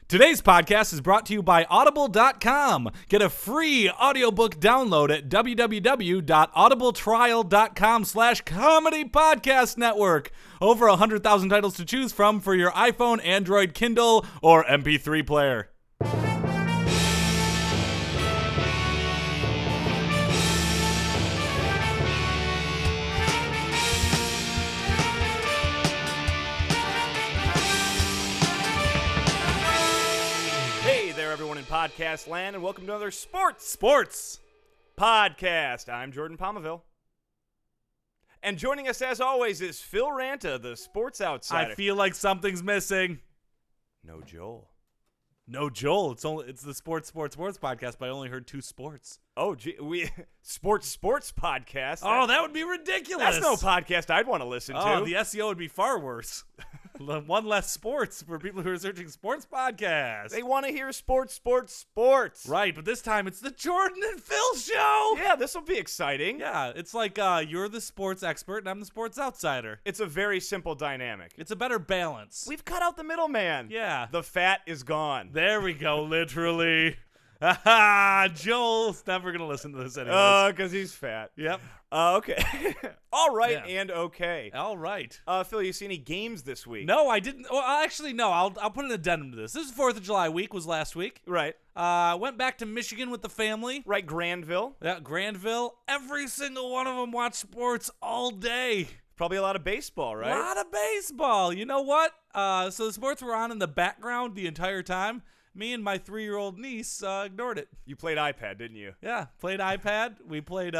Today's podcast is brought to you by Audible.com. Get a free audiobook download at www.audibletrial.com/comedy podcast network. Over 100,000 titles to choose from for your iPhone, Android, Kindle, or MP3 player. Everyone in podcast land, and welcome to another sports podcast. I'm Jordan Pomaville, and joining us as always is Phil Ranta, the sports outsider. I feel like something's missing. No Joel. It's the sports podcast, but I only heard two sports. Oh, gee, sports podcast. Oh, that would be ridiculous. That's no podcast I'd want to listen to. Oh, the SEO would be far worse. One less sports for people who are searching sports podcasts. They want to hear sports. Right, but this time it's the Jordan and Phil show. Yeah, this will be exciting. Yeah, it's like you're the sports expert and I'm the sports outsider. It's a very simple dynamic. It's a better balance. We've cut out the middleman. Yeah. The fat is gone. There we go, literally. Joel's never going to listen to this anyway. Because he's fat. Yep. Okay. All right, Yeah. and okay. All right. Phil, you see any games this week? No, I didn't. Well, actually, no. I'll put an addendum to this. This is 4th of July week, was last week. Right. Went back to Michigan with the family. Right, Granville. Yeah, Granville. Every single one of them watched sports all day. Probably a lot of baseball, right? A lot of baseball. You know what? So the sports were on in the background the entire time. Me and my 3-year-old niece ignored it. You played iPad, didn't you? Yeah, played iPad. We played.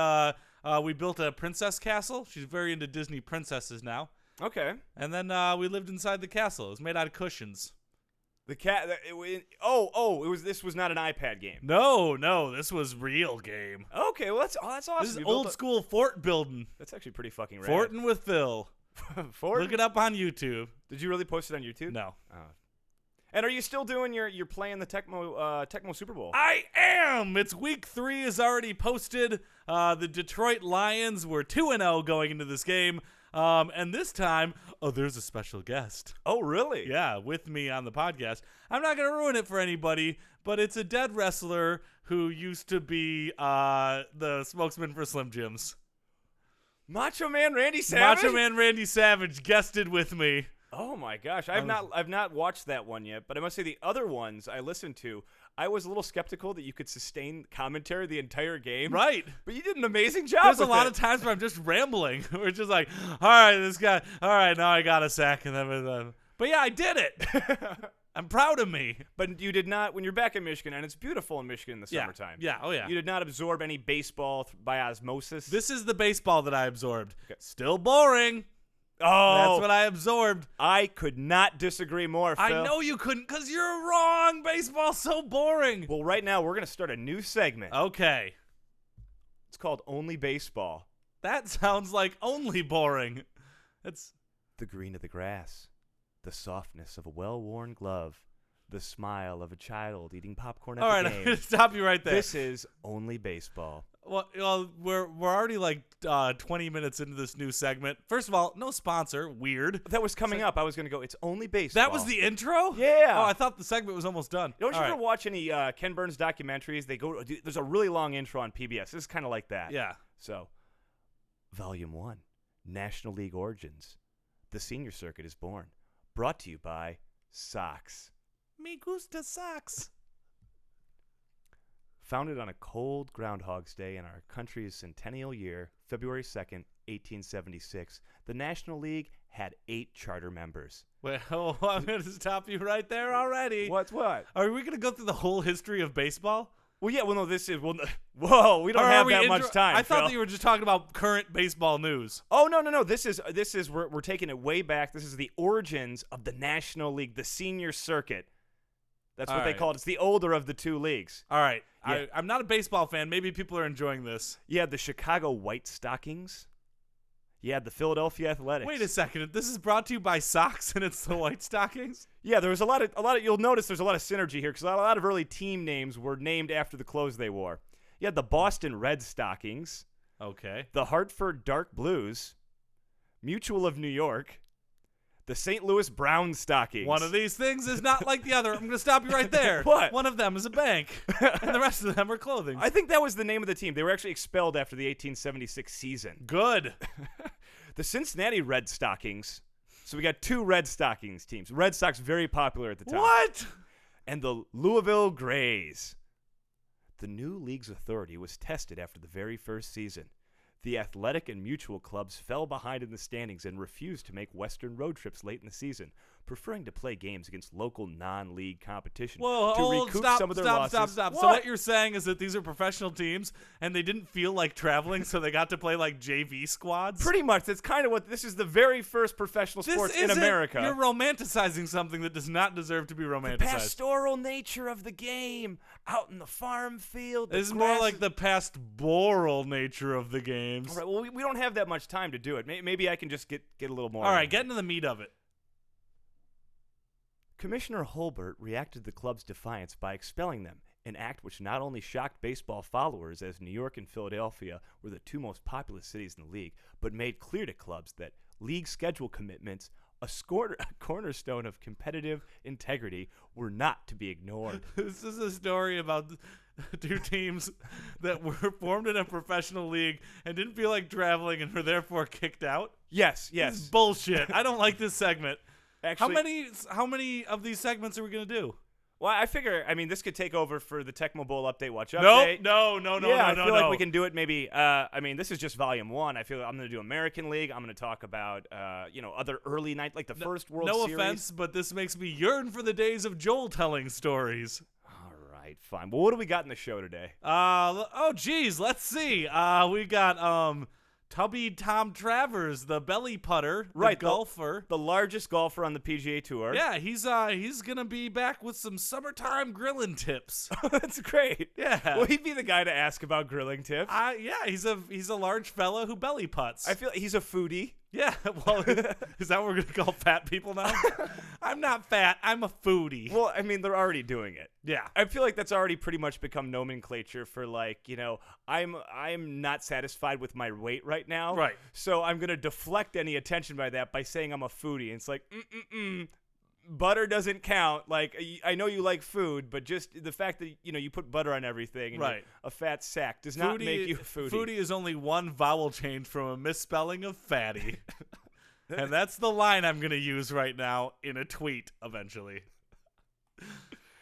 We built a princess castle. She's very into Disney princesses now. Okay. And then we lived inside the castle. It was made out of cushions. The cat. This was not an iPad game. No, this was real game. Okay, well that's awesome. This is old school fort building. That's actually pretty fucking rad. Fortin' with Phil. Fort? Look it up on YouTube. Did you really post it on YouTube? No. Oh. And are you still doing you're playing the Tecmo Super Bowl? I am. It's week 3 is already posted. The Detroit Lions were 2-0 going into this game. And this time, there's a special guest. Oh, really? Yeah, with me on the podcast. I'm not going to ruin it for anybody, but it's a dead wrestler who used to be the spokesman for Slim Jims. Macho Man Randy Savage guested with me. Oh my gosh, I've not watched that one yet, but I must say the other ones I listened to, I was a little skeptical that you could sustain commentary the entire game. Right. But you did an amazing job. There's a lot of times where I'm just rambling. We're just like, all right, this guy, all right, now I got a sack. And then, but yeah, I did it. I'm proud of me. But you did not, when you're back in Michigan, and it's beautiful in Michigan in the summertime. Yeah, oh yeah. You did not absorb any baseball by osmosis. This is the baseball that I absorbed. Okay. Still boring. Oh, that's what I absorbed. I could not disagree more, Phil. I know you couldn't because you're wrong. Baseball's so boring. Well, right now we're going to start a new segment. Okay. It's called Only Baseball. That sounds like only boring. It's the green of the grass, the softness of a well-worn glove, the smile of a child eating popcorn at the game. All right, I'm going to stop you right there. This is Only Baseball. Well, we're already like 20 minutes into this new segment. First of all, no sponsor. Weird. That was coming up. I was going to go, it's Only Baseball. That was the intro? Yeah. Oh, I thought the segment was almost done. Don't you ever watch any Ken Burns documentaries? There's a really long intro on PBS. This is kind of like that. Yeah. So, Volume 1, National League Origins. The Senior Circuit is born. Brought to you by Socks. Me gusta socks. Founded on a cold Groundhog's Day in our country's centennial year, February 2nd, 1876, the National League had 8 charter members. Well, I'm going to stop you right there already. What? Are we going to go through the whole history of baseball? Well, yeah. Well, no, whoa, we don't have that much time, I thought Phil. that you were just talking about current baseball news. Oh, no. This is we're taking it way back. This is the origins of the National League, the Senior Circuit. That's what they call it. It's the older of the two leagues. All right. Yeah. I'm not a baseball fan. Maybe people are enjoying this. You had the Chicago White Stockings. You had the Philadelphia Athletics. Wait a second. This is brought to you by Socks, and it's the White Stockings? Yeah, there was a lot of. You'll notice there's a lot of synergy here because a lot of early team names were named after the clothes they wore. You had the Boston Red Stockings. Okay. The Hartford Dark Blues. Mutual of New York. The St. Louis Brown Stockings. One of these things is not like the other. I'm going to stop you right there. What? One of them is a bank, and the rest of them are clothing. I think that was the name of the team. They were actually expelled after the 1876 season. Good. The Cincinnati Red Stockings. So we got 2 Red Stockings teams. Red Sox very popular at the time. What? And the Louisville Grays. The new league's authority was tested after the very first season. The Athletic and Mutual clubs fell behind in the standings and refused to make Western road trips late in the season, preferring to play games against local non-league competition to recoup some of their losses. Stop. So what you're saying is that these are professional teams, and they didn't feel like traveling, so they got to play like JV squads? Pretty much. That's kind of what this is. The very first professional sports in America. You're romanticizing something that does not deserve to be romanticized. The pastoral nature of the game, out in the farm field. This is more like the pastoral nature of the games. All right. Well, we don't have that much time to do it. Maybe I can just get a little more. All right, get into the meat of it. Commissioner Holbert reacted to the club's defiance by expelling them, an act which not only shocked baseball followers, as New York and Philadelphia were the 2 most populous cities in the league, but made clear to clubs that league schedule commitments, a cornerstone of competitive integrity, were not to be ignored. This is a story about 2 teams that were formed in a professional league and didn't feel like traveling and were therefore kicked out? Yes. This is bullshit. I don't like this segment. Actually, how many of these segments are we going to do? Well, I figure, this could take over for the Tecmo Bowl update. Watch update. No. I feel like we can do it maybe. This is just volume 1. I feel like I'm going to do American League. I'm going to talk about, other early night, like the first World Series. No offense, but this makes me yearn for the days of Joel telling stories. All right, fine. Well, what do we got in the show today? Let's see. We got Tubby Tom Travers, the belly putter, the golfer. The largest golfer on the PGA Tour. Yeah, he's going to be back with some summertime grilling tips. That's great. Yeah. Will he be the guy to ask about grilling tips? Yeah, he's a large fella who belly putts. I feel like he's a foodie. Yeah, well, is that what we're going to call fat people now? I'm not fat. I'm a foodie. Well, they're already doing it. Yeah. I feel like that's already pretty much become nomenclature for I'm not satisfied with my weight right now. Right. So I'm going to deflect any attention by that by saying I'm a foodie. And it's like, butter doesn't count. Like, I know you like food, but just the fact that, you put butter on everything and right. a fat sack does not make you a foodie. Foodie is only one vowel change from a misspelling of fatty. And that's the line I'm going to use right now in a tweet eventually.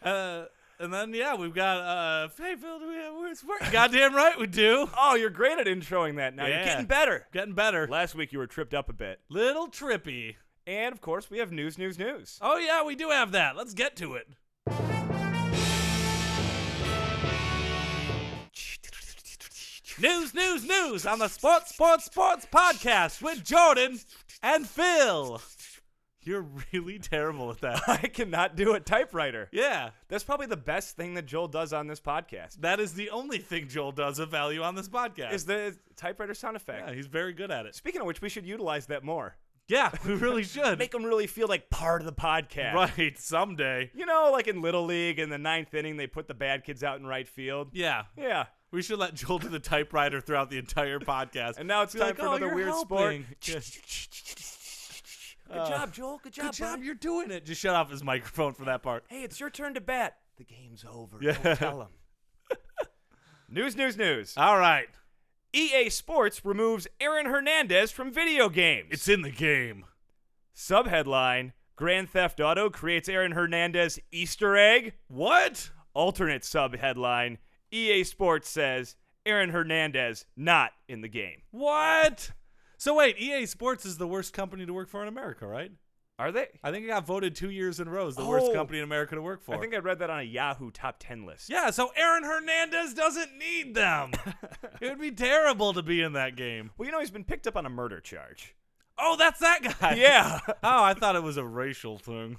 And then, we've got, hey, Phil, do we have words for it? Goddamn right we do. Oh, you're great at introing that now. Yeah. You're getting better. Getting better. Last week you were tripped up a bit. Little trippy. And, of course, we have news. Oh, yeah, we do have that. Let's get to it. News on the Sports Podcast with Jordan and Phil. You're really terrible at that. I cannot do a typewriter. Yeah. That's probably the best thing that Joel does on this podcast. That is the only thing Joel does of value on this podcast. Is the typewriter sound effect. Yeah, he's very good at it. Speaking of which, we should utilize that more. Yeah, we really should. Make them really feel like part of the podcast. Right, someday. Like in Little League in the 9th inning, they put the bad kids out in right field. Yeah. Yeah. We should let Joel do the typewriter throughout the entire podcast. And now it's time for another weird sport. Good job, Joel. Good job, bud. You're doing it. Just shut off his microphone for that part. Hey, it's your turn to bat. The game's over. Yeah. Don't tell him. News. All right. EA Sports removes Aaron Hernandez from video games. It's in the game. Subheadline: Grand Theft Auto creates Aaron Hernandez Easter egg. What? Alternate subheadline: EA Sports says Aaron Hernandez not in the game. What? So wait, EA Sports is the worst company to work for in America, right? Are they? I think it got voted 2 years in a row as the worst company in America to work for. I think I read that on a Yahoo top 10 list. Yeah, so Aaron Hernandez doesn't need them. It would be terrible to be in that game. Well, he's been picked up on a murder charge. Oh, that's that guy. Yeah. Oh, I thought it was a racial thing.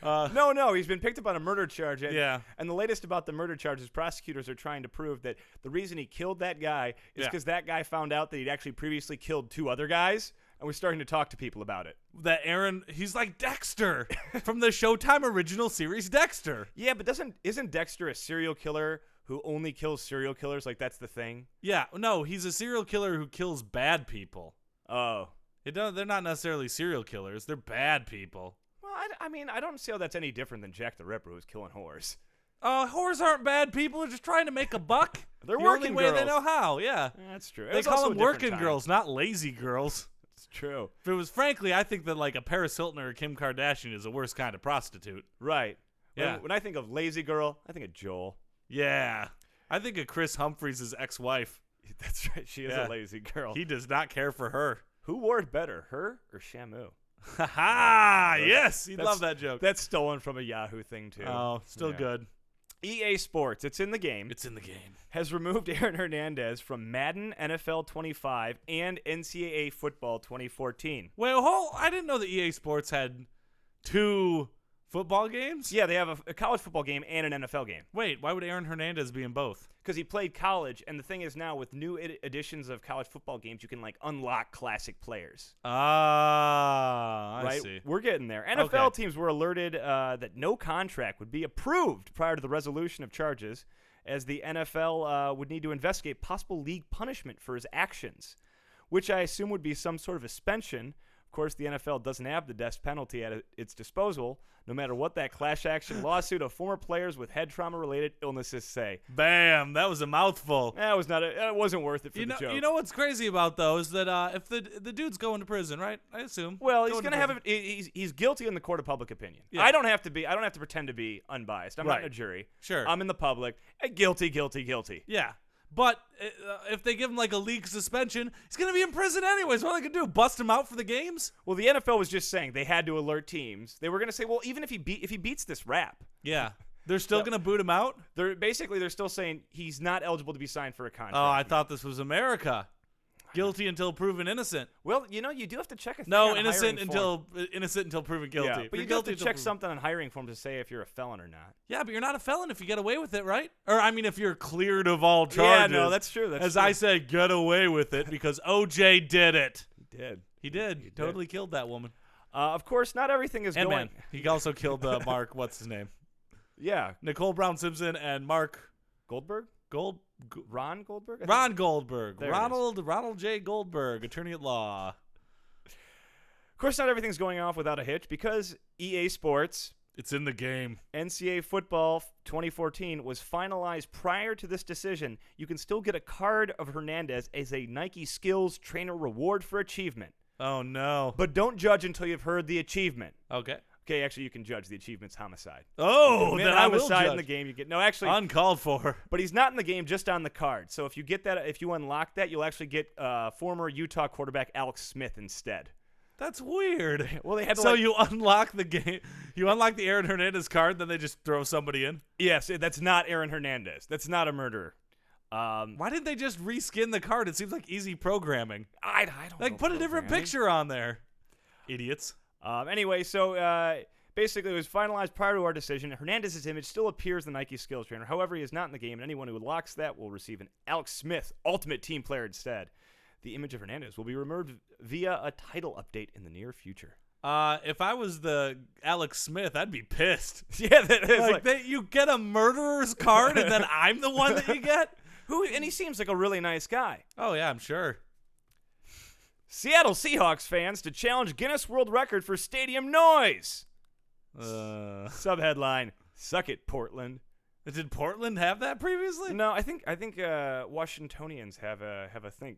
No, he's been picked up on a murder charge. Yeah. And the latest about the murder charge is prosecutors are trying to prove that the reason he killed that guy is because that guy found out that he'd actually previously killed 2 other guys, and we're starting to talk to people about it. That Aaron, he's like Dexter from the Showtime original series Dexter. Yeah, but isn't Dexter a serial killer who only kills serial killers? Like, that's the thing? Yeah, no, he's a serial killer who kills bad people. Oh. They're not necessarily serial killers. They're bad people. Well, I mean, I don't see how that's any different than Jack the Ripper, who's killing whores. Whores aren't bad people. They're just trying to make a buck. They're the working only way they girls. know how. Yeah, That's true. they call them working girls, not lazy girls. It's true. If it was, frankly, I think that like a Paris Hilton or a Kim Kardashian is the worst kind of prostitute. Right. Yeah. When I think of lazy girl, I think of Joel. Yeah, I think of Chris Humphries' ex-wife. That's right. She is a lazy girl. He does not care for her. Who wore it better, her or Shamu? Ha ha! Yes, you'd love that joke. That's stolen from a Yahoo thing, too. Oh, still good. EA Sports, it's in the game. It's in the game. Has removed Aaron Hernandez from Madden NFL 25 and NCAA Football 2014. Well, I didn't know that EA Sports had 2 football games? Yeah, they have a college football game and an NFL game. Wait, why would Aaron Hernandez be in both? Because he played college, and the thing is now with new editions of college football games, you can like unlock classic players. I right? see. We're getting there. NFL teams were alerted that no contract would be approved prior to the resolution of charges, as the NFL would need to investigate possible league punishment for his actions, which I assume would be some sort of suspension. Of course, the NFL doesn't have the death penalty at its disposal, no matter what that class action lawsuit of former players with head trauma-related illnesses say. Bam! That was a mouthful. It wasn't worth it for the joke. You know what's crazy about those that if the dude's going to prison, right? I assume. Well, he's gonna have he's guilty in the court of public opinion. Yeah. I don't have to pretend to be unbiased. I'm not in a jury. Sure. I'm in the public. Guilty. Yeah. But if they give him like a league suspension, he's going to be in prison anyways. What are they going to do? Bust him out for the games? Well, the NFL was just saying they had to alert teams. They were going to say, well, even if he beats this rap. Yeah. They're still going to boot him out? They're still saying he's not eligible to be signed for a contract. Oh, I thought this was America. Guilty until proven innocent. Well, you do have to check a thing No, on innocent innocent until proven guilty. Yeah, but you do have to check something on hiring form to say if you're a felon or not. Yeah, but you're not a felon if you get away with it, right? Or I mean, if you're cleared of all charges. Yeah, no, that's true. As I said, get away with it because OJ did it. He did. He totally killed that woman. Of course, not everything is and going. Man, he also killed Mark. What's his name? Yeah, Nicole Brown Simpson and Mark Goldberg. Ron Goldberg? Ron Goldberg. There Ronald J. Goldberg, attorney at law. Of course, not everything's going off without a hitch because EA Sports, it's in the game. NCAA Football 2014 was finalized prior to this decision. You can still get a card of Hernandez as a Nike Skills Trainer reward for achievement. Oh, no. But don't judge until you've heard the achievement. Okay. Okay, actually, you can judge. The achievement's homicide. Oh, then I will homicide judge. In the game. You get actually uncalled for. But he's not in the game, just on the card. So if you get that, if you unlock that, you'll actually get former Utah quarterback Alex Smith instead. That's weird. Well, they had to so you unlock the game. You unlock the Aaron Hernandez card, then they just throw somebody in. Yes, that's not Aaron Hernandez. That's not a murderer. Why didn't they just reskin the card? It seems like easy programming. I don't know. Like put a different picture on there. Idiots. Anyway, so basically it was finalized prior to our decision. Hernandez's image still appears in the Nike Skills Trainer. However, he is not in the game, and anyone who unlocks that will receive an Alex Smith Ultimate Team Player instead. The image of Hernandez will be removed via a title update in the near future. If I was the Alex Smith, I'd be pissed. Yeah, that is like you get a murderer's card, and then I'm the one that you get. And he seems like a really nice guy. Oh yeah, I'm sure. Seattle Seahawks fans to challenge Guinness World Record for stadium noise. Subheadline: Suck it, Portland. Did Portland have that previously? No, I think Washingtonians have a thing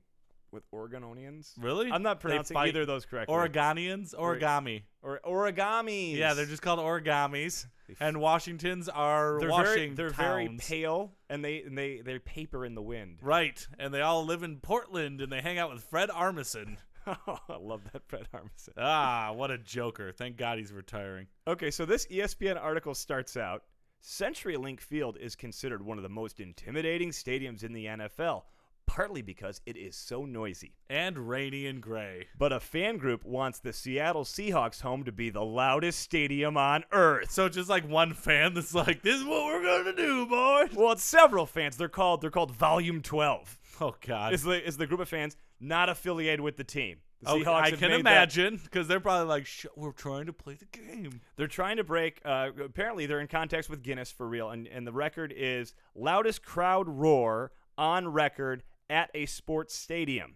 with Oregonians. Really? I'm not pronouncing either of those correctly. Oregonians, origami, or origamis. Yeah, they're just called origamis. And Washingtons are Washingtons. They're very pale, and they paper in the wind. Right, and they all live in Portland, and they hang out with Fred Armisen. Oh, I love that Fred Armisen. Ah, what a joker. Thank God he's retiring. Okay, so this ESPN article starts out, CenturyLink Field is considered one of the most intimidating stadiums in the NFL, partly because it is so noisy. And rainy and gray. But a fan group wants the Seattle Seahawks home to be the loudest stadium on earth. So just like one fan that's like, this is what we're going to do, boys. Well, it's several fans. They're called Volume 12. Oh, God. It's the group of fans not affiliated with the team. The Seahawks I can imagine, because they're probably like, we're trying to play the game. They're trying to break, apparently they're in contact with Guinness for real, and the record is loudest crowd roar on record at a sports stadium.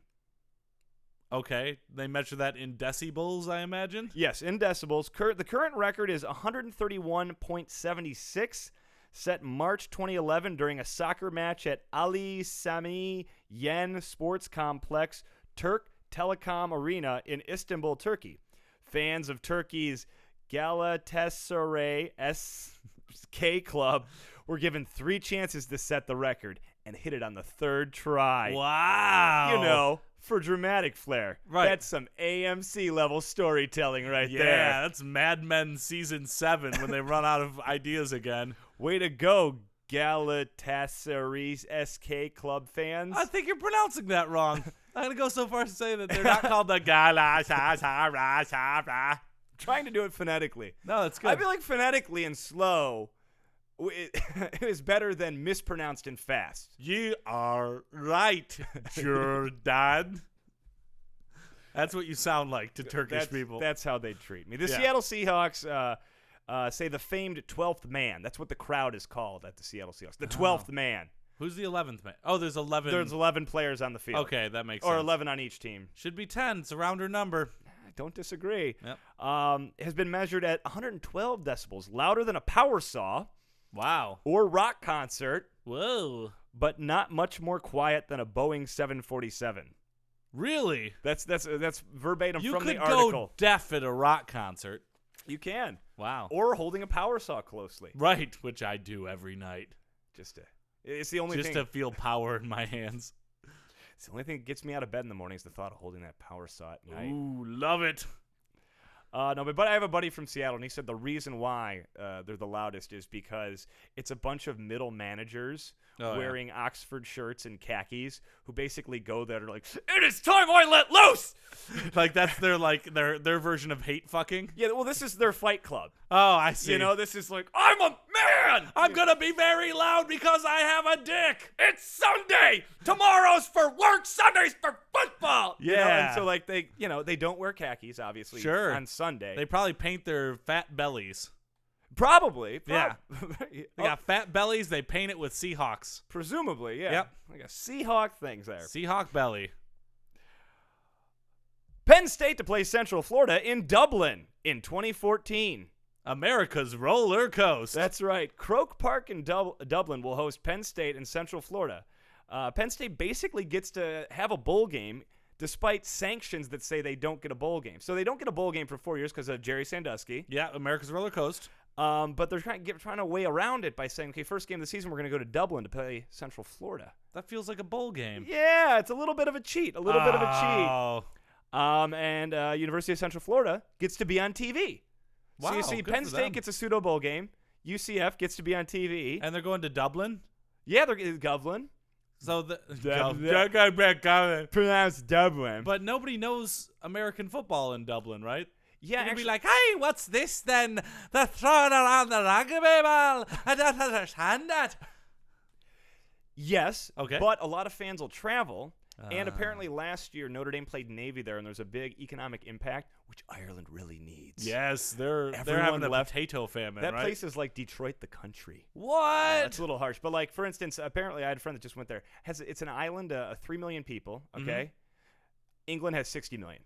Okay, they measure that in decibels, I imagine? Yes, in decibels. The current record is 131.76, set March 2011 during a soccer match at Ali Sami Yen Sports Complex, Turk Telecom Arena in Istanbul, Turkey. Fans of Turkey's Galatasaray SK Club were given 3 chances to set the record and hit it on the 3rd try. Wow. You know, for dramatic flair. Right. That's some AMC level storytelling right there. Yeah, that's Mad Men Season 7 when they run out of ideas again. Way to go, Galatasaray SK Club fans. I think you're pronouncing that wrong. I'm going to go so far as to say that they're not called the Galatasaray. Trying to do it phonetically. No, that's good. I feel like phonetically and slow is better than mispronounced and fast. You are right, Jordan. That's what you sound like to Turkish people. That's how they treat me. The Yeah. Seattle Seahawks say the famed 12th man. That's what the crowd is called at the Seattle Seahawks. The 12th man. Who's the 11th man? Oh, there's 11. There's 11 players on the field. Okay, that makes Or sense. 11 on each team. Should be 10. It's a rounder number. I don't disagree. Yep. Has been measured at 112 decibels, louder than a power saw Wow. or rock concert, Whoa. but not much more quiet than a Boeing 747. Really? That's verbatim You from could the article. go deaf at a rock concert. You can. Wow. Or holding a power saw closely. Right, which I do every night. It's the only Just thing. to feel power in my hands. It's the only thing that gets me out of bed in the morning is the thought of holding that power saw at night. Ooh, love it. No, but I have a buddy from Seattle, and he said the reason why they're the loudest is because it's a bunch of middle managers wearing Oxford shirts and khakis who basically go there like, it is time I let loose! Like that's their version of hate fucking. Yeah, well, this is their fight club. Oh, I see. You know, this is like, I'm a man! I'm going to be very loud because I have a dick. It's Sunday! Tomorrow's for work, Sunday's for football! Yeah. You know, and so, like, they don't wear khakis, obviously, Sure. on Sunday. They probably paint their fat bellies. Probably. Yeah. They got fat bellies. They paint it with Seahawks. Presumably, yeah. Yep. Like a Seahawk things there. Seahawk belly. Penn State to play Central Florida in Dublin in 2014. America's roller coaster. That's right. Croke Park in Dublin will host Penn State and Central Florida. Penn State basically gets to have a bowl game despite sanctions that say they don't get a bowl game. So they don't get a bowl game for 4 years because of Jerry Sandusky. Yeah, America's roller coaster. But they're trying to weigh around it by saying, okay, first game of the season, we're going to go to Dublin to play Central Florida. That feels like a bowl game. Yeah, it's a little bit of a cheat. A little bit of a cheat. Oh. And University of Central Florida gets to be on TV. Wow, so you see good Penn for State them. gets a pseudo bowl game. UCF gets to be on TV. And they're going to Dublin? Yeah, they're Dublin. So the Pronounced Dublin. But nobody knows American football in Dublin, right? Yeah, You'd actually, be like, hey, what's this then? They're throwing around the rugby ball. I don't understand that. yes. Okay. But a lot of fans will travel. And apparently last year, Notre Dame played Navy there, and there's a big economic impact, which Ireland really needs. Yes, they're Everyone having a left. potato famine, That right? place is like Detroit, the country. What? It's a little harsh. But, like, for instance, apparently I had a friend that just went there. It's an island of 3 million people, okay? England has 60 million.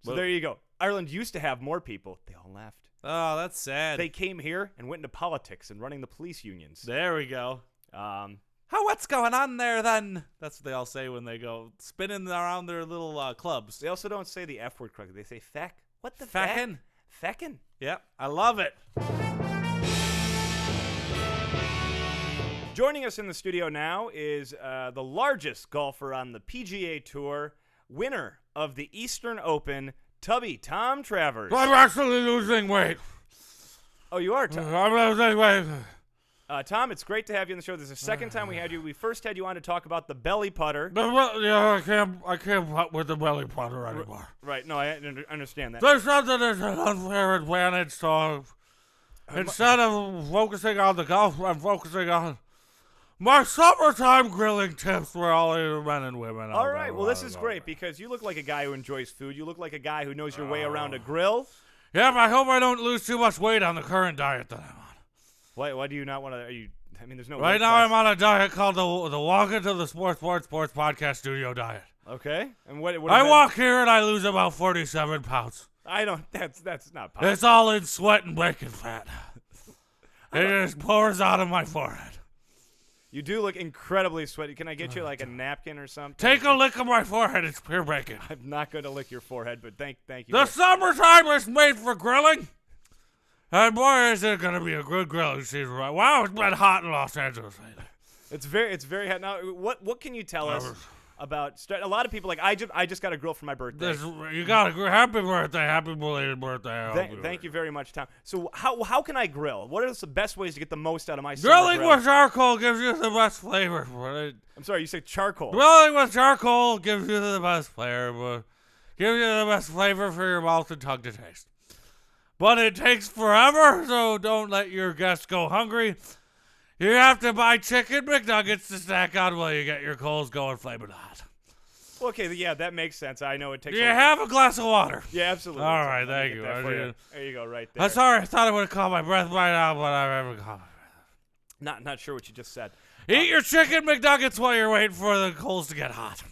So Whoa. there you go. Ireland used to have more people. They all left. Oh, that's sad. They came here and went into politics and running the police unions. There we go. How What's going on there then? That's what they all say when they go spinning around their little clubs. They also don't say the F word correctly. They say feck. What the Feckin'? feck? Feckin'. Yep, I love it. Joining us in the studio now is the largest golfer on the PGA Tour, winner of the Eastern Open, Tubby, Tom Travers. I'm actually losing weight. Oh, you are, Tom. I'm losing weight. Tom, it's great to have you on the show. This is the second time we had you. We first had you on to talk about the belly putter. Yeah, I can't putt with the belly putter anymore. Right, no, I understand that. There's something that's an unfair advantage, so instead of focusing on the golf, I'm focusing on my summertime grilling tips for all you men and women. All right, well, this is great because you look like a guy who enjoys food. You look like a guy who knows your way around a grill. Yeah, but I hope I don't lose too much weight on the current diet that I'm on. Why do you not want to? I mean, there's no. Right now, I'm on a diet called the Walk Into the Sports Podcast Studio diet. Okay. And what I walk here and I lose about 47 pounds. I don't. That's not possible. It's all in sweat and bacon fat. It just pours out of my forehead. You do look incredibly sweaty. Can I get you like a napkin or something? Take a lick of my forehead. It's pure bacon. I'm not going to lick your forehead, but thank you. The summertime is made for grilling. And boy, is it going to be a good grilling season. Right? Wow, it's been hot in Los Angeles lately. It's very hot. Now, what can you tell us about a lot of people like I just got a grill for my birthday. You got a happy birthday, happy belated birthday. Thank you very much, Tom. So how can I grill? What are the best ways to get the most out of my grilling grill? with charcoal gives you the best flavor. I'm sorry, you said charcoal. Grilling with charcoal gives you the best flavor, gives you the best flavor for your mouth and tongue to taste. But it takes forever, so don't let your guests go hungry. You have to buy chicken McNuggets to snack on while you get your coals going flaming hot. Okay, yeah, that makes sense. I know it takes. Do you have a glass of water? Yeah, absolutely. All right, thank you. There you go, right there. I'm sorry, I thought I would have caught my breath by now, but I haven't caught my breath. Not sure what you just said. Eat your chicken McNuggets while you're waiting for the coals to get hot.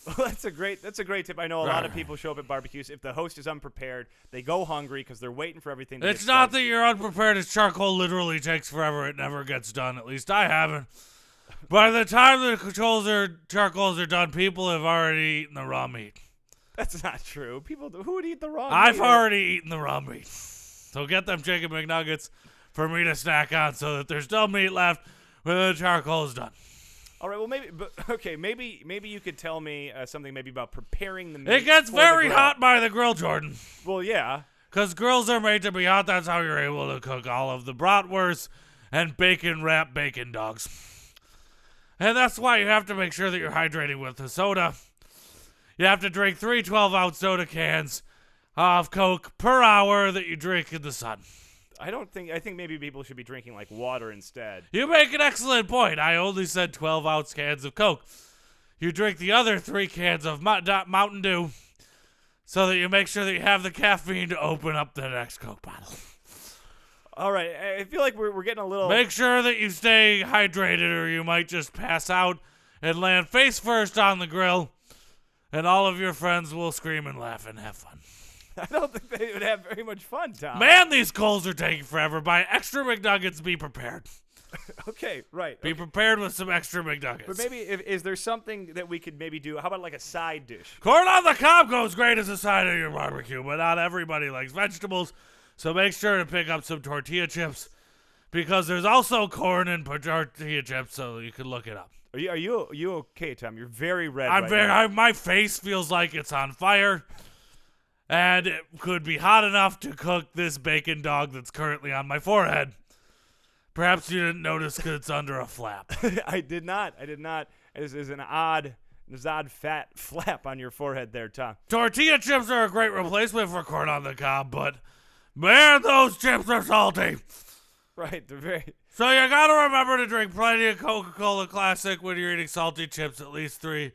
Well, that's a great tip. I know a lot of people show up at barbecues. If the host is unprepared, they go hungry because they're waiting for everything to It's not that you're unprepared. It's charcoal literally takes forever. It never gets done. At least I haven't. By the time the charcoals are done, people have already eaten the raw meat. That's not true. Who would eat the raw meat? I've already eaten the raw meat. So get them chicken McNuggets for me to snack on so that there's still meat left when the charcoal is done. All right, well, maybe you could tell me something maybe about preparing the meat. It gets for very the grill. hot by the grill, Jordan. Well, yeah. Because grills are made to be hot. That's how you're able to cook all of the bratwursts and bacon-wrapped bacon dogs. And that's why you have to make sure that you're hydrating with the soda. You have to drink 3 12-ounce soda cans of Coke per hour that you drink in the sun. I think maybe people should be drinking like water instead. You make an excellent point. I only said 12-ounce cans of Coke. You drink the other 3 cans of Mountain Dew so that you make sure that you have the caffeine to open up the next Coke bottle. All right, I feel like we're getting a little... Make sure that you stay hydrated or you might just pass out and land face first on the grill, and all of your friends will scream and laugh and have fun. I don't think they would have very much fun, Tom. Man, these coals are taking forever. Buy extra McNuggets. Be prepared. Okay, right. Be prepared with some extra McNuggets. But maybe, is there something that we could maybe do? How about like a side dish? Corn on the cob goes great as a side of your barbecue, but not everybody likes vegetables. So make sure to pick up some tortilla chips because there's also corn in tortilla chips, so you can look it up. Are you okay, Tom? You're very red. Now. My face feels like it's on fire. And it could be hot enough to cook this bacon dog that's currently on my forehead. Perhaps you didn't notice because it's under a flap. I did not. There's an odd fat flap on your forehead there, Tom. Tortilla chips are a great replacement for corn on the cob, but man, those chips are salty. Right, they're very... So you gotta remember to drink plenty of Coca-Cola Classic when you're eating salty chips, at least 3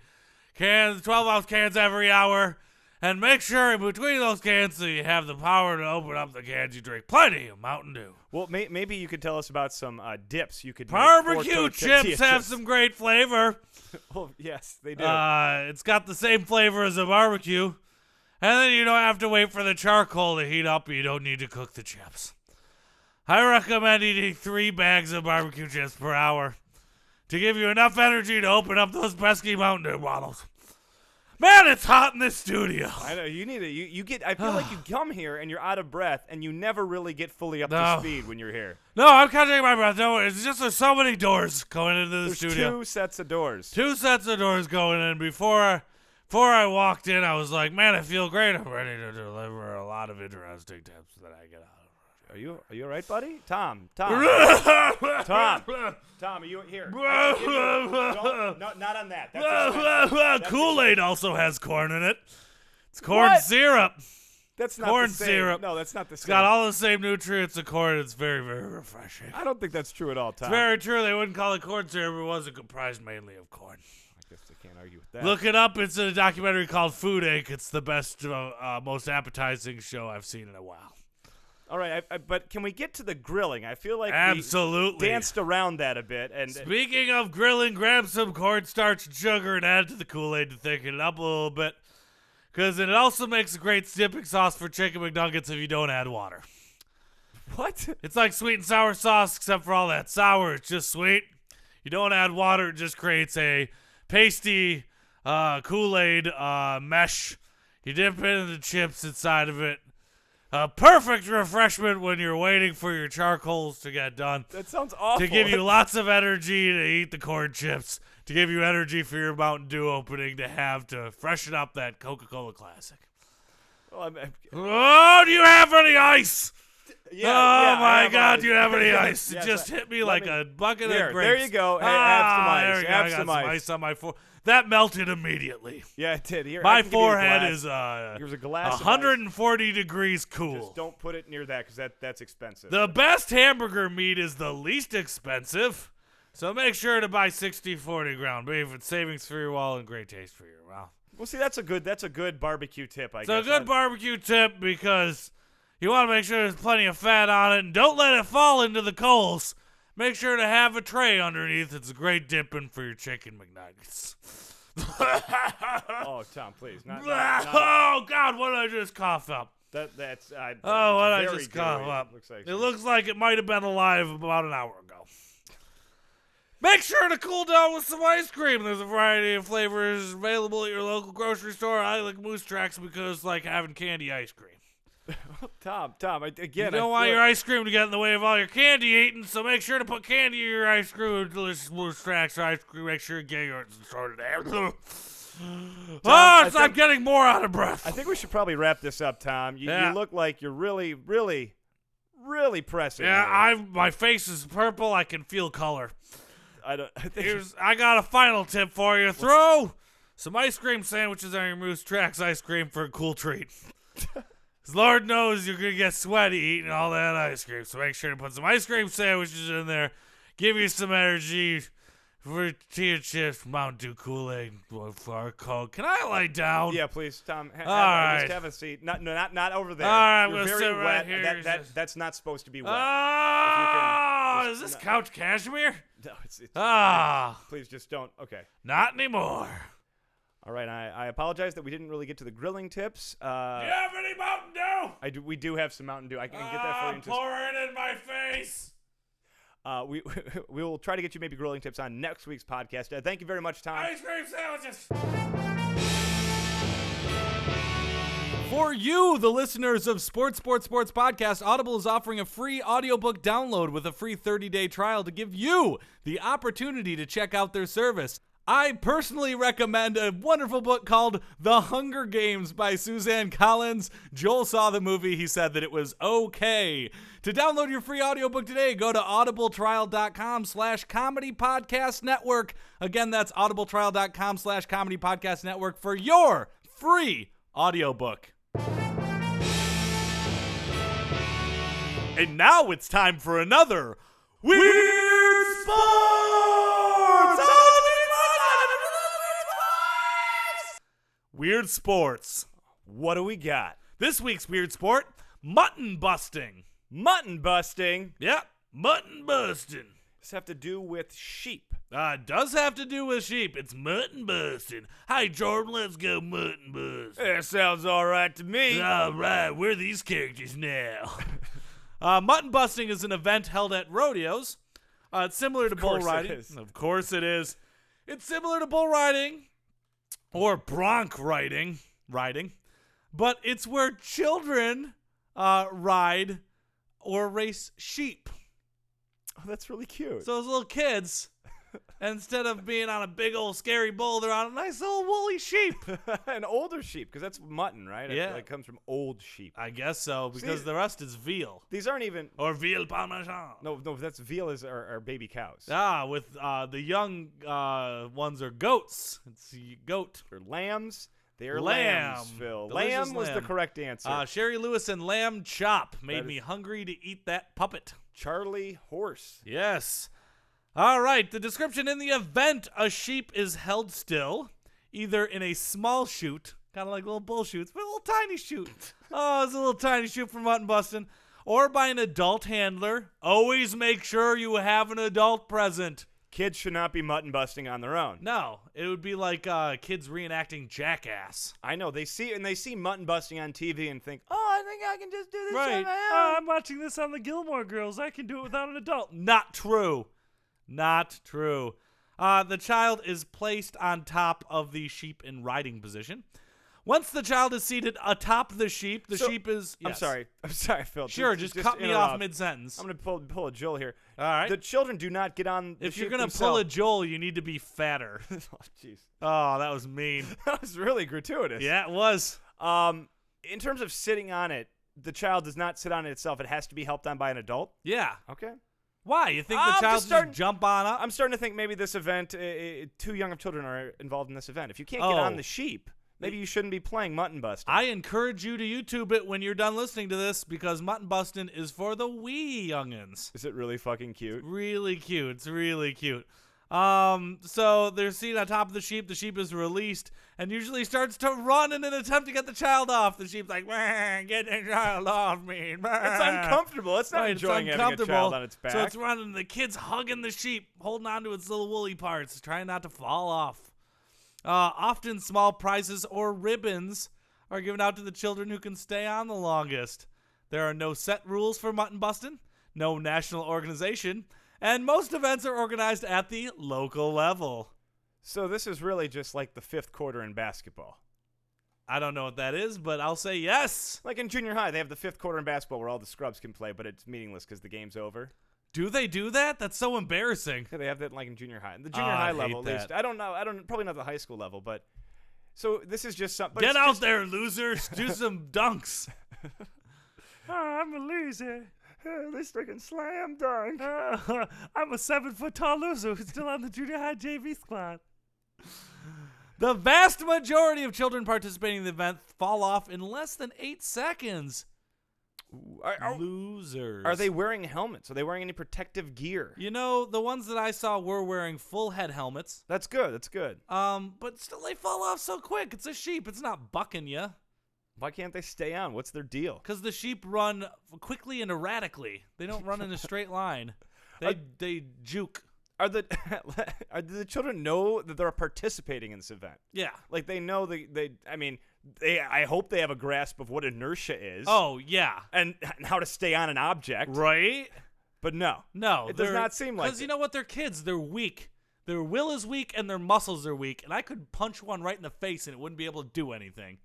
cans, 12-ounce cans every hour. And make sure in between those cans that you have the power to open up the cans you drink plenty of Mountain Dew. Well, maybe you could tell us about some dips you could Barbecue make chips have some great flavor. Oh, yes, they do. It's got the same flavor as a barbecue. And then you don't have to wait for the charcoal to heat up. You don't need to cook the chips. I recommend eating 3 bags of barbecue chips per hour to give you enough energy to open up those pesky Mountain Dew bottles. Man, it's hot in this studio. I know you need it. You get. I feel like you come here and you're out of breath, and you never really get fully up to speed when you're here. No, I'm catching my breath. No, it's just there's so many doors going into the studio. There's 2 sets of doors. 2 sets of doors going in. Before I walked in, I was like, man, I feel great. I'm ready to deliver a lot of interesting tips that I get out of. Are you all right, buddy? Tom, are you here? No, not on that. That's Kool-Aid also has corn in it. It's corn syrup. That's not corn the same. syrup. No, that's not the same. It's got all the same nutrients of corn. It's very, very refreshing. I don't think that's true at all, Tom. It's very true. They wouldn't call it corn syrup. It wasn't comprised mainly of corn. I guess they can't argue with that. Look it up. It's a documentary called Food Inc. It's the best, most appetizing show I've seen in a while. All right, but can we get to the grilling? I feel like Absolutely. we danced around that a bit. And Speaking of grilling, grab some cornstarch and sugar and add it to the Kool-Aid to thicken it up a little bit. Because it also makes a great dipping sauce for chicken McNuggets if you don't add water. what? It's like sweet and sour sauce, except for all that sour. It's just sweet. You don't add water. It just creates a pasty Kool-Aid mesh. You dip it in the chips inside of it. A perfect refreshment when you're waiting for your charcoals to get done. That sounds awful. To give you lots of energy to eat the corn chips. To give you energy for your Mountain Dew opening to have to freshen up that Coca-Cola Classic. Well, Oh, do you have any ice? yeah, My God, do you have any ice? Yes, it just hit me like a bucket Here, of grapes. there you go. Hey, have some ice. There you go. Have I got some ice. on my forehead. That melted immediately. Yeah, it did. Here, I My can give you a forehead glass. is Here's a glass of ice. 140 degrees cool. Just don't put it near that because that's expensive. The best hamburger meat is the least expensive. So make sure to buy 60/40 ground beef. It's savings for your wallet and great taste for your mouth. Well, see, that's a good barbecue tip, I It's guess. a good barbecue tip because you want to make sure there's plenty of fat on it and don't let it fall into the coals. Make sure to have a tray underneath. It's a great dipping for your chicken McNuggets. Oh, Tom, please. Not Oh, God, what did I just cough up? that's. Oh, what did I very just cough gooey. up? Looks like It looks like it might have been alive about an hour ago. Make sure to cool down with some ice cream. There's a variety of flavors available at your local grocery store. I like Moose Tracks because it's like having candy ice cream. Tom. Again, You don't want your ice cream to get in the way of all your candy eating, so make sure to put candy in your ice cream with delicious Moose Tracks ice cream. Make sure you get yours sorted out. I'm getting more out of breath. I think we should probably wrap this up, Tom. You look like you're really, really, really pressing. Yeah, here. my face is purple. I can feel color. I think I got a final tip for you. Throw some ice cream sandwiches on your Moose Tracks ice cream for a cool treat. 'Cause Lord knows you're going to get sweaty eating all that ice cream. So make sure to put some ice cream sandwiches in there. Give you some energy for tea chips, Mountain Dew Kool-Aid, for a Coke. Can I lie down? Yeah, please, Tom. All right. Just have a seat. Not over there. All right, You're we'll very sit wet. right here. That's not supposed to be wet. Oh, If you is this can- couch cashmere? No, it's please just don't. Okay. Not anymore. All right. I apologize that we didn't really get to the grilling tips. Do you have any Mountain Dew? We do have some Mountain Dew. I can get that for you. In just, Pour it in my face. we will try to get you maybe grilling tips on next week's podcast. Thank you very much, Tom. Ice cream sandwiches. For you, the listeners of Sports Podcast, Audible is offering a free audiobook download with a free 30-day trial to give you the opportunity to check out their service. I personally recommend a wonderful book called The Hunger Games by Suzanne Collins. Joel saw the movie. He said that it was okay. To download your free audiobook today, go to audibletrial.com/comedy podcast network. Again, that's audibletrial.com/comedy podcast network for your free audiobook. And now it's time for another Weird Sports! Weird Sports. What do we got? This week's Weird Sport, mutton busting. Mutton busting. Yep, mutton busting. Does have to do with sheep. Does have to do with sheep. It's mutton busting. Hi, Jordan, let's go mutton bust. That sounds all right to me. All right, we're these characters now. Mutton busting is an event held at rodeos. It's similar to bull course it riding. is. Of course it is. It's similar to bull riding or bronc riding, but it's where children ride or race sheep. Oh, that's really cute. So those little kids, instead of being on a big old scary bull, they're on a nice little woolly sheep. An older sheep, because that's mutton, right? Yeah. It comes from old sheep. I guess so, because See- the rest is veal. These aren't even. Or veal parmesan. No, that's veal is our baby cows. With the young ones are goats. It's goat. They're lambs. They're Lamb. lambs, Phil. Delicious Lamb was the lamb. correct answer. Sherry Lewis and lamb chop made That me is- hungry to eat that puppet. Charlie Horse. Yes. All right. The description in the event: a sheep is held still, either in a small chute, kind of like little bull chutes, but a little tiny chute. Oh, it's a little tiny chute for mutton busting, or by an adult handler. Always make sure you have an adult present. Kids should not be mutton busting on their own. No, it would be like kids reenacting Jackass. I know. They see mutton busting on TV and think, oh, I think I can just do this on Right. my own. I'm watching this on the Gilmore Girls. I can do it without an adult. Not true. Not true. The child is placed on top of the sheep in riding position. Once the child is seated atop the sheep, the sheep is... Yes. I'm sorry, Phil. Sure, just cut me off mid-sentence. I'm going to pull a Joel here. All right. The children do not get on the If sheep you're going to themselves. pull a Joel, you need to be fatter. Oh, jeez. Oh, that was mean. That was really gratuitous. Yeah, it was. In terms of sitting on it, the child does not sit on it itself. It has to be helped on by an adult. Yeah. Okay. Why? You think I'm the child just starting- just jump on up? I'm starting to think maybe this event, too young of children are involved in this event. If you can't get on the sheep, maybe you shouldn't be playing mutton busting. I encourage you to YouTube it when you're done listening to this because mutton busting is for the wee youngins. Is it really fucking cute? Really cute. It's really cute. So they're seated on top of the sheep. The sheep is released and usually starts to run in an attempt to get the child off. The sheep's like, get the child off me. It's uncomfortable. It's not Right, enjoying it's having a uncomfortable. child on its back. So it's running. The kid's hugging the sheep, holding on to its little woolly parts, trying not to fall off. Often small prizes or ribbons are given out to the children who can stay on the longest. There are no set rules for mutton busting, no national organization, and most events are organized at the local level. So this is really just like the fifth quarter in basketball. I don't know what that is, but I'll say yes. Like in junior high, they have the fifth quarter in basketball where all the scrubs can play, but it's meaningless because the game's over. Do they do that? That's so embarrassing. Yeah, they have that like in junior high. The junior I high hate level, at that. least. I don't know. Probably not the high school level, but so this is just something. Get out there, losers. Do some dunks. I'm a loser. At least I can slam dunk. I'm a 7-foot tall loser who's still on the junior high JV squad. The vast majority of children participating in the event fall off in less than 8 seconds. Losers. Are they wearing helmets? Are they wearing any protective gear? You know, the ones that I saw were wearing full head helmets. That's good. That's good. But still they fall off so quick. It's a sheep. It's not bucking you. Why can't they stay on? What's their deal? Because the sheep run quickly and erratically. They don't run in a straight line. They juke. Do the children know that they're participating in this event? Yeah. Like they know I hope they have a grasp of what inertia is. Oh, yeah. And how to stay on an object. Right? But no. No. It does not seem like Because you know what? They're kids. They're weak. Their will is weak and their muscles are weak. And I could punch one right in the face and it wouldn't be able to do anything.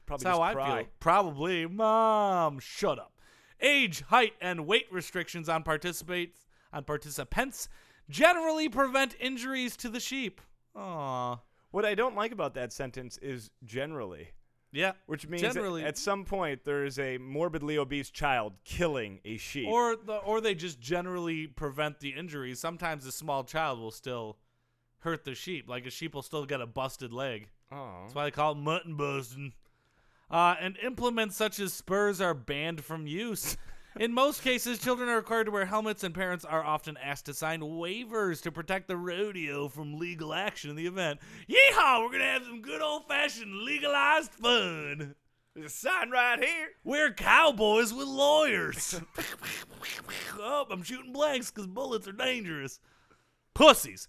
Probably That's how just I cry. feel. Probably. Mom, shut up. Age, height, and weight restrictions on participants generally prevent injuries to the sheep. Aww. What I don't like about that sentence is generally. Yeah. Which means generally, at some point there is a morbidly obese child killing a sheep. or they just generally prevent the injuries. Sometimes a small child will still hurt the sheep. Like a sheep will still get a busted leg. Oh. That's why they call it mutton busting. And implements such as spurs are banned from use. In most cases, children are required to wear helmets, and parents are often asked to sign waivers to protect the rodeo from legal action in the event. Yeehaw! We're going to have some good old-fashioned legalized fun. There's a sign right here. We're cowboys with lawyers. Oh, I'm shooting blanks because bullets are dangerous. Pussies.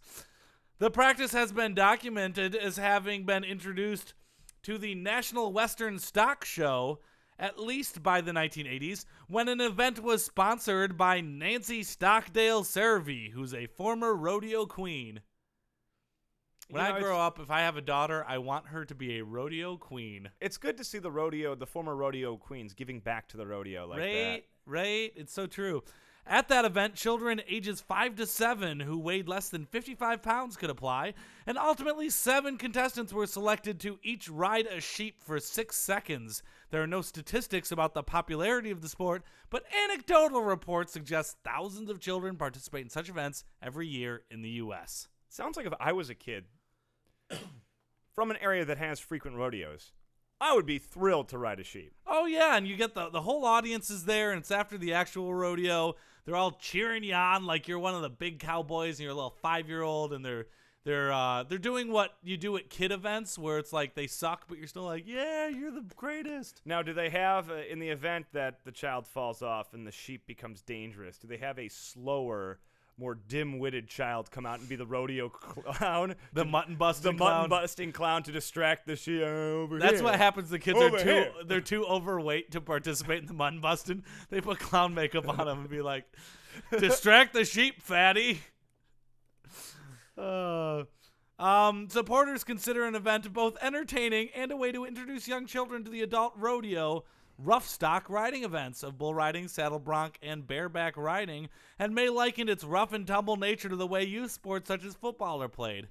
The practice has been documented as having been introduced to the National Western Stock Show at least by the 1980s, when an event was sponsored by Nancy Stockdale Servey, who's a former rodeo queen. When I grow up, if I have a daughter, I want her to be a rodeo queen. It's good to see the former rodeo queens giving back to the rodeo like that. Right. It's so true. At that event, children ages 5 to 7 who weighed less than 55 pounds could apply, and ultimately 7 contestants were selected to each ride a sheep for 6 seconds. There are no statistics about the popularity of the sport, but anecdotal reports suggest thousands of children participate in such events every year in the U.S. Sounds like if I was a kid from an area that has frequent rodeos, I would be thrilled to ride a sheep. Oh, yeah, and you get the whole audience is there, and it's after the actual rodeo. They're all cheering you on like you're one of the big cowboys and you're a little 5-year-old, and they're They're doing what you do at kid events, where it's like they suck, but you're still like, yeah, you're the greatest. Now, do they have, in the event that the child falls off and the sheep becomes dangerous, do they have a slower, more dim-witted child come out and be the rodeo clown? The mutton-busting The clown? mutton-busting clown to distract the sheep over That's here. what happens. The kids Over are here. they're too overweight to participate in the mutton busting. They put clown makeup on them and be like, distract the sheep, fatty. Supporters consider an event both entertaining and a way to introduce young children to the adult rodeo, rough stock riding events of bull riding, saddle bronc, and bareback riding, and may liken its rough and tumble nature to the way youth sports such as football are played.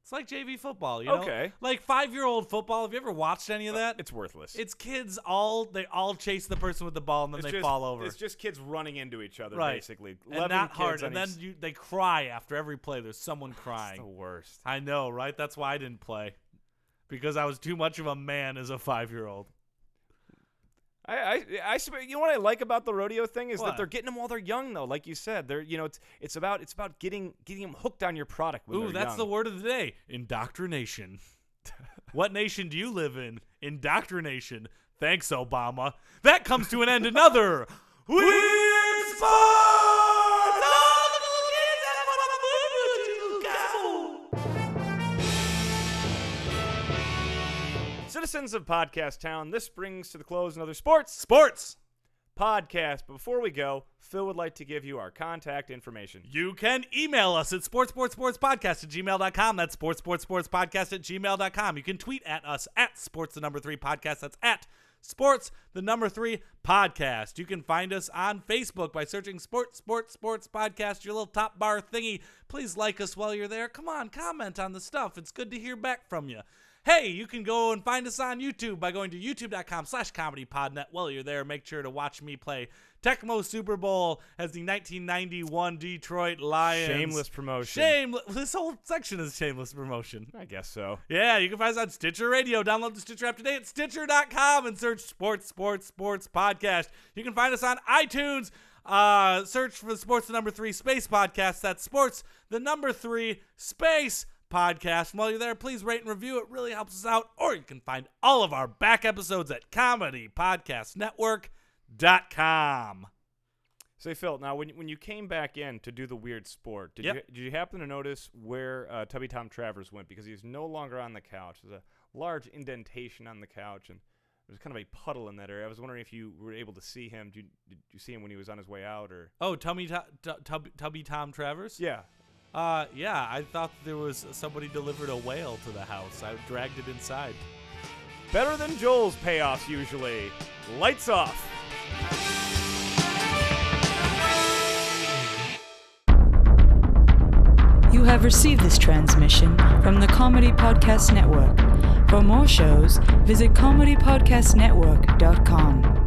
It's like JV football, you know? Okay. Like 5-year-old football. Have you ever watched any of that? It's worthless. It's kids they all chase the person with the ball and then they fall over. It's just kids running into each other, Right. basically. And not hard. And then they cry after every play. There's someone crying. It's the worst. I know, right? That's why I didn't play. Because I was too much of a man as a 5-year-old. You know what I like about the rodeo thing is What? that they're getting them while they're young, though. Like you said, they're it's about getting them hooked on your product. When Ooh, they're that's young. the word of the day. Indoctrination. What nation do you live in? Indoctrination. Thanks, Obama. That comes to an end. Another Weird Sports! Citizens of Podcast Town, this brings to the close another sports podcast. But before we go, Phil would like to give you our contact information. You can email us at sportspodcast@gmail.com. That's sportspodcast@gmail.com. You can tweet at us at sports3podcast. That's at sports3podcast. You can find us on Facebook by searching Sports Podcast, your little top bar thingy. Please like us while you're there. Come on, comment on the stuff. It's good to hear back from you. Hey, you can go and find us on YouTube by going to youtube.com/comedypodnet. While you're there, make sure to watch me play Tecmo Super Bowl as the 1991 Detroit Lions. Shameless promotion. This whole section is shameless promotion. I guess so. Yeah, you can find us on Stitcher Radio. Download the Stitcher app today at Stitcher.com and search Sports Podcast. You can find us on iTunes. Search for the Sports 3 Space Podcast. That's Sports 3 Space Podcast. While you're there, please rate and review. It really helps us out. Or you can find all of our back episodes at comedypodcastnetwork.com. Say, Phil, now when you came back in to do the weird sport, did you happen to notice where Tubby Tom Travers went? Because he's no longer on the couch. There's a large indentation on the couch, and there's kind of a puddle in that area. I was wondering if you were able to see him. Did you see him when he was on his way out? Or Tubby Tom Travers? Yeah. Yeah, I thought there was somebody delivered a whale to the house. I dragged it inside. Better than Joel's payoffs usually. Lights off. You have received this transmission from the Comedy Podcast Network. For more shows, visit comedypodcastnetwork.com.